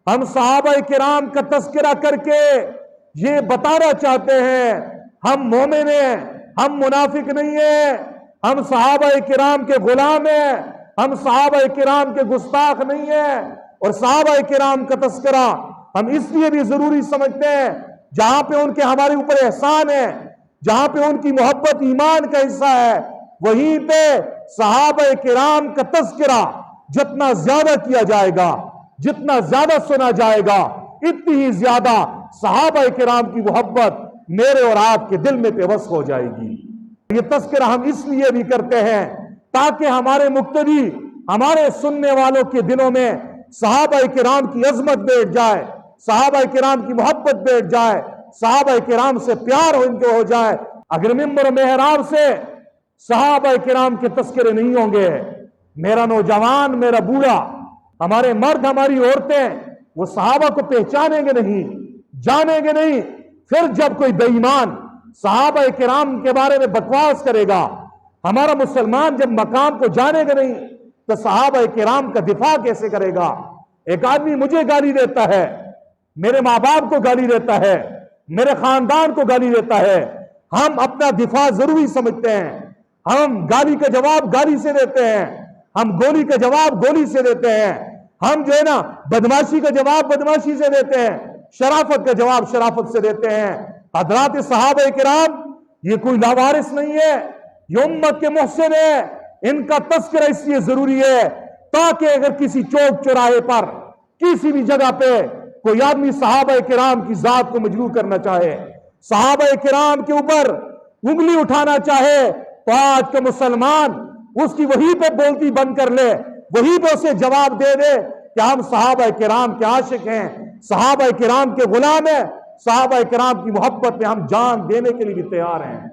ہم صحابہ کرام کا تذکرہ کر کے یہ بتانا چاہتے ہیں ہم مومن ہیں، ہم منافق نہیں ہیں، ہم صحابہ کرام کے غلام ہیں، ہم صحابہ کرام کے گستاخ نہیں ہیں۔ اور صحابہ کرام کا تذکرہ ہم اس لیے بھی ضروری سمجھتے ہیں جہاں پہ ان کے ہمارے اوپر احسان ہے، جہاں پہ ان کی محبت ایمان کا حصہ ہے، وہیں پہ صحابہ کرام کا تذکرہ جتنا زیادہ کیا جائے گا، جتنا زیادہ سنا جائے گا، اتنی ہی زیادہ صحابہ کرام کی محبت میرے اور آپ کے دل میں پیوست ہو جائے گی۔ یہ تذکرہ ہم اس لیے بھی کرتے ہیں تاکہ ہمارے مقتدی، ہمارے سننے والوں کے دلوں میں صحابہ کرام کی عظمت بیٹھ جائے، صحابہ کرام کی محبت بیٹھ جائے، صحابہ کرام سے پیار ان کو ہو جائے۔ اگر ممبر محراب سے صحابہ کرام کے تذکرے نہیں ہوں گے، میرا نوجوان، میرا بوڑھا، ہمارے مرد، ہماری عورتیں وہ صحابہ کو پہچانیں گے نہیں، جانیں گے نہیں۔ پھر جب کوئی بے ایمان صحابہ کرام کے بارے میں بکواس کرے گا، ہمارا مسلمان جب مقام کو جانے گا نہیں تو صحابہ کرام کا دفاع کیسے کرے گا؟ ایک آدمی مجھے گالی دیتا ہے، میرے ماں باپ کو گالی دیتا ہے، میرے خاندان کو گالی دیتا ہے، ہم اپنا دفاع ضروری سمجھتے ہیں، ہم گالی کا جواب گالی سے دیتے ہیں، ہم گولی کا جواب گولی سے دیتے ہیں، ہم جو ہے نا بدماشی کا جواب بدماشی سے دیتے ہیں، شرافت کا جواب شرافت سے دیتے ہیں۔ حضرات صحابہ کرام یہ کوئی لاوارث نہیں ہے، یہ امت کے محسن ہے۔ ان کا تذکرہ اس لیے ضروری ہے تاکہ اگر کسی چوک چوراہے پر کسی بھی جگہ پہ کوئی آدمی صحابہ کرام کی ذات کو مجروح کرنا چاہے، صحابہ کرام کے اوپر انگلی اٹھانا چاہے، تو آج کا مسلمان اس کی وہی پہ بولتی بند کر لے، وہی پہ اسے جواب دے دے کہ ہم صحابہ کرام کے عاشق ہیں، صحابہ کرام کے غلام ہیں، صحابہ کرام کی محبت میں ہم جان دینے کے لیے بھی تیار ہیں۔